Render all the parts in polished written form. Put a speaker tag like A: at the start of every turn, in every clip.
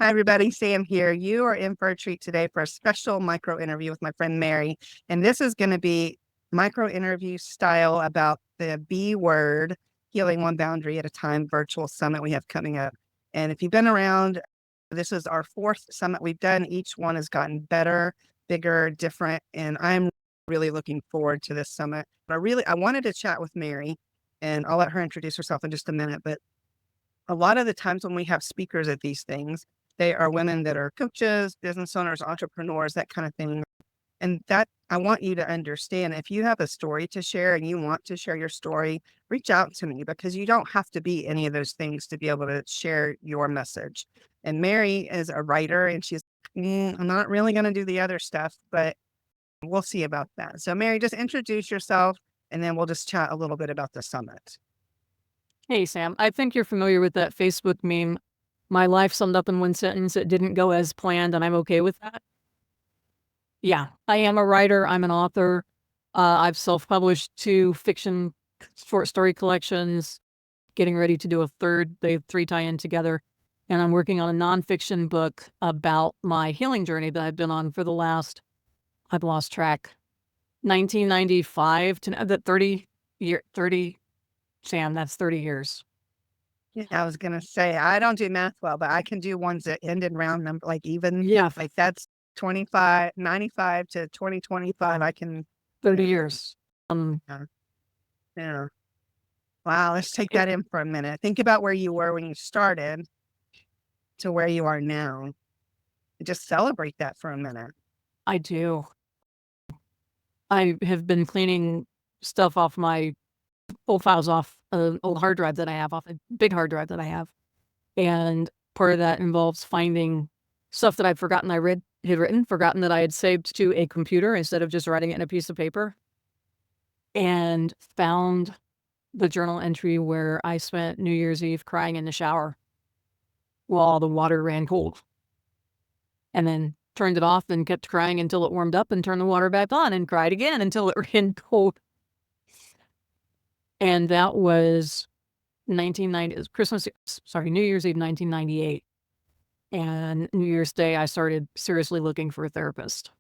A: Hi, everybody. Sam here. You are in for a treat today for a special micro interview with my friend Mary. And this is going to be micro interview style about the B word, healing one boundary at a time virtual summit we have coming up. And if you've been around, this is our fourth summit we've done. Each one has gotten better, bigger, different. And I'm really looking forward to this summit. But I wanted to chat with Mary, and I'll let her introduce herself in just a minute. But a lot of the times when we have speakers at these things, they are women that are coaches, business owners, entrepreneurs, that kind of thing. And that I want you to understand, if you have a story to share and you want to share your story, reach out to me, because you don't have to be any of those things to be able to share your message. And Mary is a writer, and she's, I'm not really going to do the other stuff, but we'll see about that. So Mary, just introduce yourself, and then we'll just chat a little bit about the summit.
B: Hey, Sam. I think you're familiar with that Facebook meme. My life summed up in one sentence. It didn't go as planned, and I'm okay with that. Yeah, I am a writer. I'm an author. I've self-published 2 fiction short story collections, getting ready to do a third. They 3 tie in together. And I'm working on a nonfiction book about my healing journey that I've been on for the last, I've lost track, 1995 to that 30, Sam, that's 30 years.
A: Yeah, I was gonna say, I don't do math well, but I can do ones that end in round number, like even,
B: Yeah,
A: like that's 95 to 2025. I can,
B: 30 years. Um,
A: yeah. Yeah. Wow, let's take
B: it-
A: that in for a minute. Think about where you were when you started to where you are now. Just celebrate that for a minute.
B: I do. I have been cleaning stuff off my old files off an old hard drive that I have, off a big hard drive that I have. And part of that involves finding stuff that I'd forgotten forgotten that I had saved to a computer instead of just writing it in a piece of paper. And found the journal entry where I spent New Year's Eve crying in the shower while the water ran cold. And then turned it off and kept crying until it warmed up, and turned the water back on and cried again until it ran cold. And that was 1990, it was New Year's Eve, 1998. And New Year's Day, I started seriously looking for a therapist.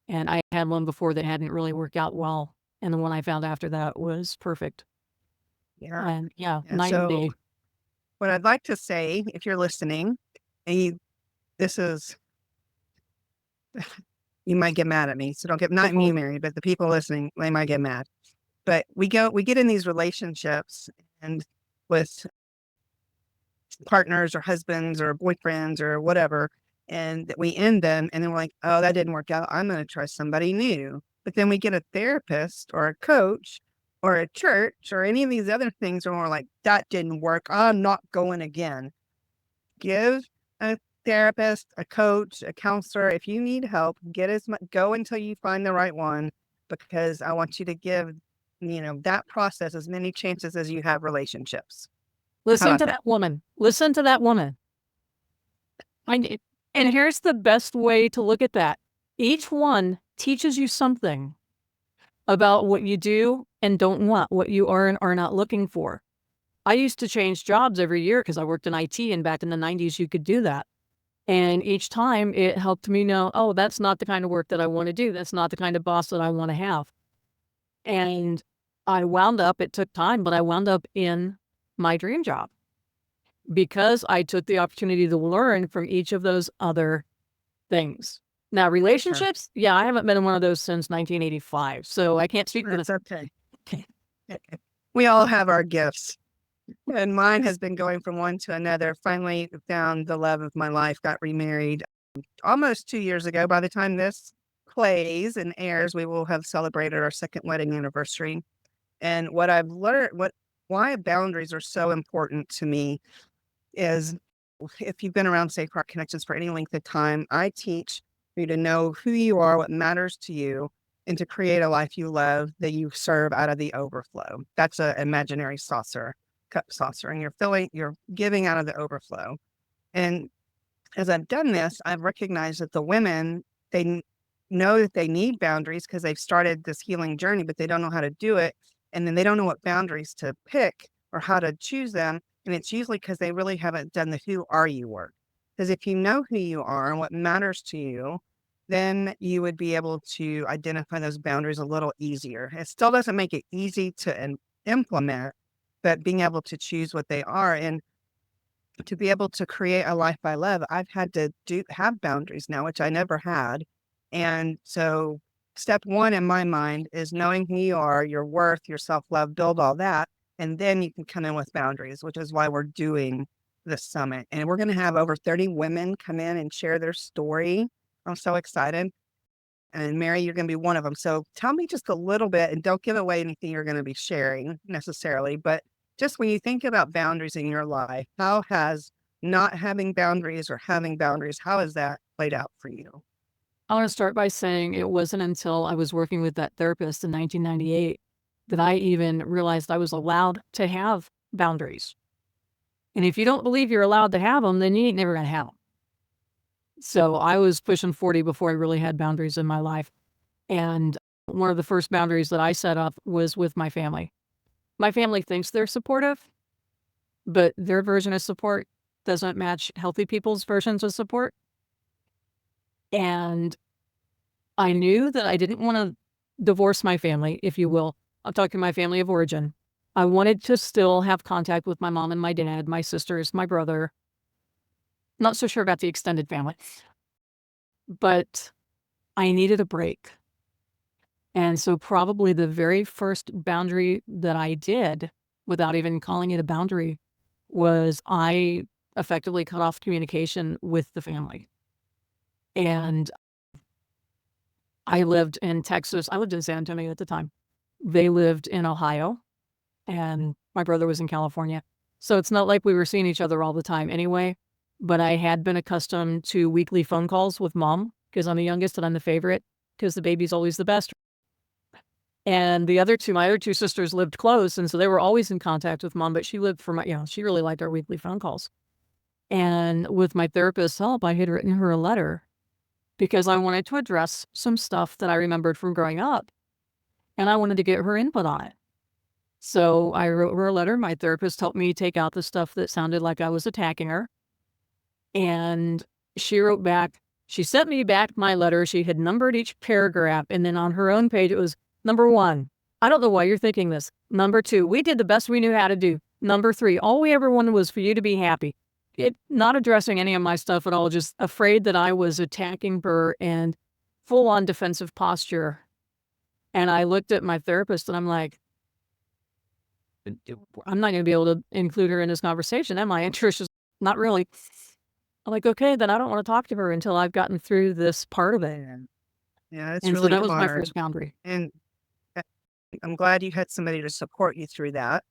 B: And I had one before that hadn't really worked out well. And the one I found after that was perfect.
A: Yeah.
B: And yeah,
A: And
B: night and
A: so
B: day.
A: what I'd like to say, if you're listening, and this is, you might get mad at me. So don't get, not me, Mary, but the people listening, they might get mad. But we get in these relationships and with partners or husbands or boyfriends or whatever, and we end them, and then we're like, oh, that didn't work out. I'm going to try somebody new. But then we get a therapist or a coach or a church or any of these other things, and we're like, that didn't work. I'm not going again. Give a therapist, a coach, a counselor. If you need help, get as much, go until you find the right one, because I want you to give, that process as many chances as you have relationships. How
B: Listen
A: about
B: to
A: that?
B: that woman. Listen to that woman. And here's the best way to look at that. Each one teaches you something about what you do and don't want, what you are and are not looking for. I used to change jobs every year because I worked in IT, and back in the 90s, you could do that. And each time it helped me know, oh, that's not the kind of work that I want to do. That's not the kind of boss that I want to have. And it took time, but I wound up in my dream job because I took the opportunity to learn from each of those other things. Now,
A: Sure.
B: relationships, yeah, I haven't been in one of those since 1985, so I can't speak for
A: That's okay. We all have our gifts. And mine has been going from one to another. Finally found the love of my life, got remarried almost 2 years ago. By the time this plays and airs, we will have celebrated our second wedding anniversary. And what I've learned, why boundaries are so important to me is, if you've been around Safe Heart Connections for any length of time, I teach you to know who you are, what matters to you, and to create a life you love that you serve out of the overflow. That's an imaginary cup saucer, and you're giving out of the overflow. And as I've done this, I've recognized that the women, know that they need boundaries because they've started this healing journey, but they don't know how to do it. And then they don't know what boundaries to pick or how to choose them. And it's usually because they really haven't done the who are you work. Because if you know who you are and what matters to you, then you would be able to identify those boundaries a little easier. It still doesn't make it easy to implement, but being able to choose what they are and to be able to create a life I love, I've had to have boundaries now, which I never had. And so step one in my mind is knowing who you are, your worth, your self-love, build all that. And then you can come in with boundaries, which is why we're doing this summit. And we're going to have over 30 women come in and share their story. I'm so excited. And Mary, you're going to be one of them. So tell me just a little bit, and don't give away anything you're going to be sharing necessarily, but just when you think about boundaries in your life, how has not having boundaries or having boundaries, how has that played out for you?
B: I want to start by saying it wasn't until I was working with that therapist in 1998 that I even realized I was allowed to have boundaries. And if you don't believe you're allowed to have them, then you ain't never going to have them. So I was pushing 40 before I really had boundaries in my life. And one of the first boundaries that I set up was with my family. My family thinks they're supportive, but their version of support doesn't match healthy people's versions of support. And I knew that I didn't want to divorce my family, if you will. I'm talking my family of origin. I wanted to still have contact with my mom and my dad, my sisters, my brother. Not so sure about the extended family, but I needed a break. And so probably the very first boundary that I did, without even calling it a boundary, was I effectively cut off communication with the family. And I lived in Texas. I lived in San Antonio at the time. They lived in Ohio, and my brother was in California. So it's not like we were seeing each other all the time anyway. But I had been accustomed to weekly phone calls with mom because I'm the youngest and I'm the favorite because the baby's always the best. And my other two sisters lived close. And so they were always in contact with mom, but she lived for she really liked our weekly phone calls. And with my therapist's help, I had written her a letter because I wanted to address some stuff that I remembered from growing up. And I wanted to get her input on it. So I wrote her a letter. My therapist helped me take out the stuff that sounded like I was attacking her. And she wrote back, she sent me back my letter. She had numbered each paragraph. And then on her own page, it was number 1, I don't know why you're thinking this. Number 2, we did the best we knew how to do. Number 3, all we ever wanted was for you to be happy. Not addressing any of my stuff at all, just afraid that I was attacking her and full on defensive posture. And I looked at my therapist and I'm like, I'm not going to be able to include her in this conversation, am I? And Trish is not really. I'm like, okay, then I don't want to talk to her until I've gotten through this part of it.
A: Yeah, it's
B: And so
A: really
B: that was my
A: hard.
B: first boundary.
A: And I'm glad you had somebody to support you through that.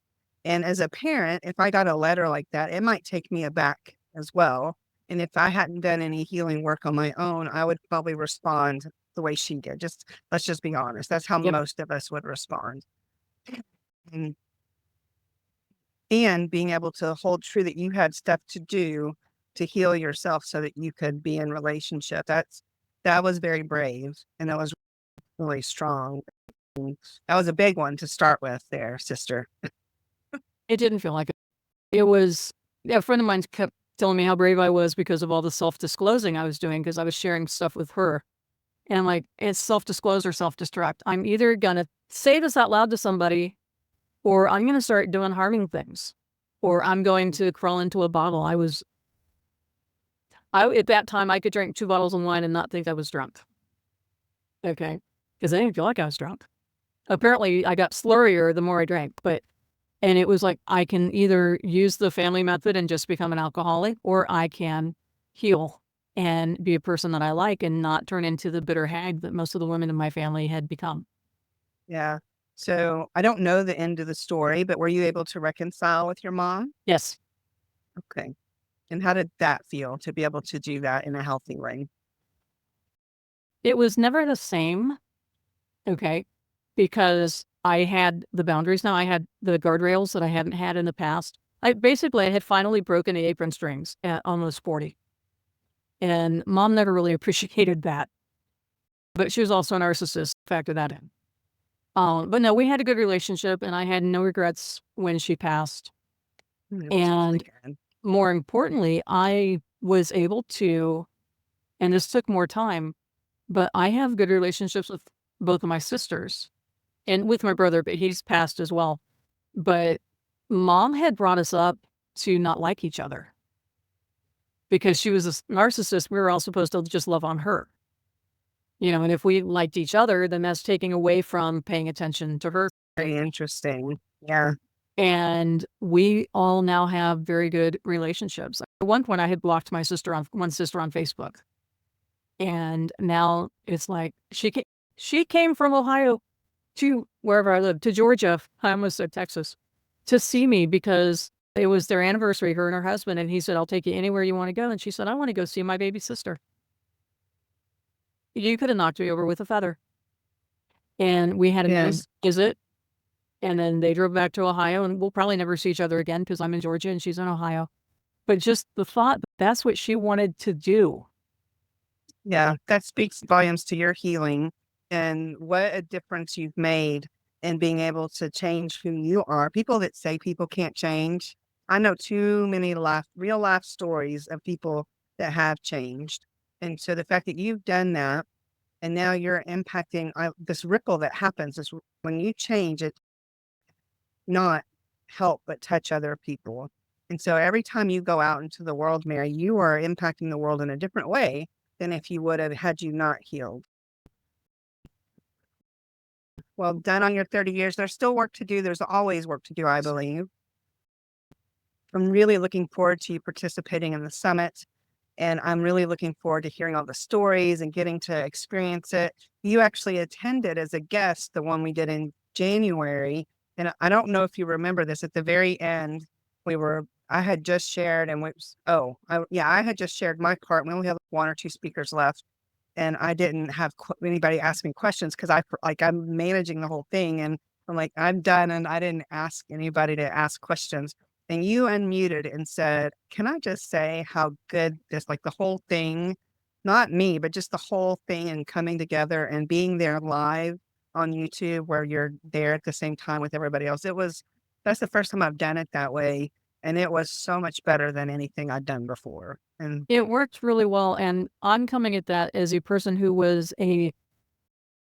A: And as a parent, if I got a letter like that, it might take me aback as well. And if I hadn't done any healing work on my own, I would probably respond the way she did. Let's just be honest. That's how
B: Yep.
A: most of us would respond. And being able to hold true that you had stuff to do to heal yourself so that you could be in relationship. That was very brave, and that was really strong. And that was a big one to start with there, sister.
B: It didn't feel like it. It was, a friend of mine kept telling me how brave I was because of all the self-disclosing I was doing because I was sharing stuff with her. And I'm like, it's self-disclose or self-destruct. I'm either going to say this out loud to somebody or I'm going to start doing harming things or I'm going to crawl into a bottle. At that time, I could drink 2 bottles of wine and not think I was drunk. Okay. Because I didn't feel like I was drunk. Apparently, I got slurrier the more I drank, and it was like, I can either use the family method and just become an alcoholic, or I can heal and be a person that I like and not turn into the bitter hag that most of the women in my family had become.
A: Yeah. So I don't know the end of the story, but were you able to reconcile with your mom?
B: Yes.
A: Okay. And how did that feel to be able to do that in a healthy way?
B: It was never the same. Okay. Because I had the boundaries now. I had the guardrails that I hadn't had in the past. I had finally broken the apron strings at almost 40. And mom never really appreciated that. But she was also a narcissist, factor that in. But no, we had a good relationship and I had no regrets when she passed.
A: That's really
B: And
A: good.
B: more importantly, I was able to, and this took more time, but I have good relationships with both of my sisters and with my brother, but he's passed as well. But mom had brought us up to not like each other because she was a narcissist. We were all supposed to just love on her. And if we liked each other, then that's taking away from paying attention to her.
A: Very interesting. Yeah.
B: And we all now have very good relationships. At one point, I had blocked one sister on Facebook. And now it's like she came from Ohio to wherever I live, to Georgia, I almost said Texas, to see me because it was their anniversary, her and her husband. And he said, I'll take you anywhere you want to go. And she said, I want to go see my baby sister. You could have knocked me over with a feather. And we had a
A: Yeah.
B: nice visit. And then they drove back to Ohio, and we'll probably never see each other again because I'm in Georgia and she's in Ohio. But just the thought that that's what she wanted to do.
A: Yeah, that speaks volumes to your healing and what a difference you've made in being able to change who you are. People that say people can't change, I know too many real life stories of people that have changed. And so the fact that you've done that and now you're impacting this ripple that happens is when you change it, not help but touch other people. And so every time you go out into the world, Mary, you are impacting the world in a different way than if you would have had you not healed. Well done on your 30 years. There's still work to do. There's always work to do, I believe. I'm really looking forward to you participating in the summit. And I'm really looking forward to hearing all the stories and getting to experience it. You actually attended as a guest the one we did in January. And I don't know if you remember this, at the very end, I had just shared I had just shared my part. We only have one or two speakers left. And I didn't have anybody ask me questions because I'm managing the whole thing. And I'm like, I'm done. And I didn't ask anybody to ask questions. And you unmuted and said, can I just say how good this, like the whole thing, not me, but just the whole thing and coming together and being there live on YouTube where you're there at the same time with everybody else. That's the first time I've done it that way. And it was so much better than anything I'd done before. And
B: It worked really well. And I'm coming at that as a person who was a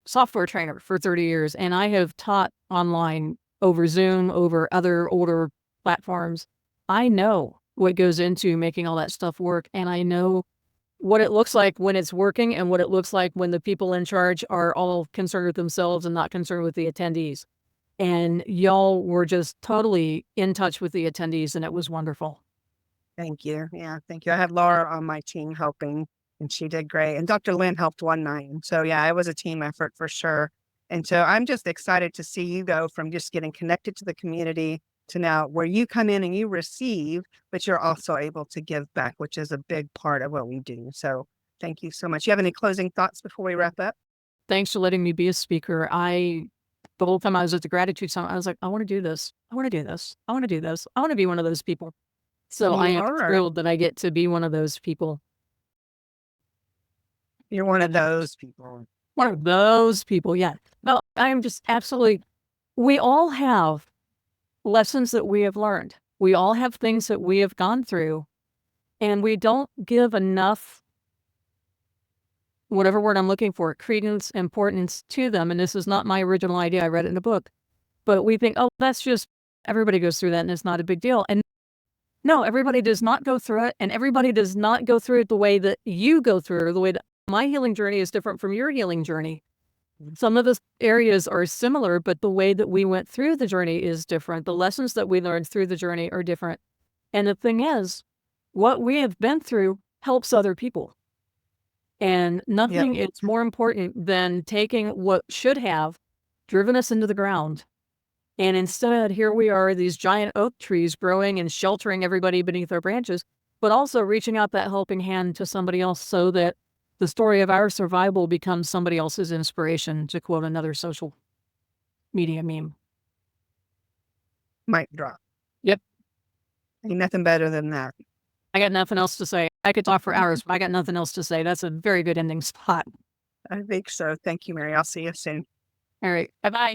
B: software trainer for 30 years. And I have taught online over Zoom, over other older platforms. I know what goes into making all that stuff work. And I know what it looks like when it's working and what it looks like when the people in charge are all concerned with themselves and not concerned with the attendees. And y'all were just totally in touch with the attendees, and it was wonderful.
A: thank you. Yeah, thank you. I had Laura on my team helping, and she did great. And Dr. Lynn helped one night. And so, yeah, it was a team effort for sure. And so I'm just excited to see you go from just getting connected to the community to now where you come in and you receive, but you're also able to give back, which is a big part of what we do. So thank you so much. You have any closing thoughts before we wrap up?
B: Thanks for letting me be a speaker. The whole time I was at the gratitude summit, I was like, I want to do this. I want to do this. I want to do this. I want to be one of those people. So I am thrilled that I get to be one of those people.
A: You're one of those people.
B: One of those people, yeah. No, I am just absolutely, we all have lessons that we have learned. We all have things that we have gone through, and we don't give enough, whatever word I'm looking for, credence, importance to them. And this is not my original idea. I read it in a book. But we think, oh, that's just, everybody goes through that and it's not a big deal. And no, everybody does not go through it. And everybody does not go through it the way that you go through it, or the way that my healing journey is different from your healing journey. Some of the areas are similar, but the way that we went through the journey is different. The lessons that we learned through the journey are different. And the thing is, what we have been through helps other people. And nothing is more important than taking what should have driven us into the ground. And instead, here we are, these giant oak trees growing and sheltering everybody beneath our branches, but also reaching out that helping hand to somebody else so that the story of our survival becomes somebody else's inspiration, to quote another social media meme.
A: Mic drop.
B: Yep.
A: Ain't nothing better than that.
B: I got nothing else to say. I could talk for hours, but I got nothing else to say. That's a very good ending spot.
A: I think so. Thank you, Mary. I'll see you soon.
B: All right. Bye-bye.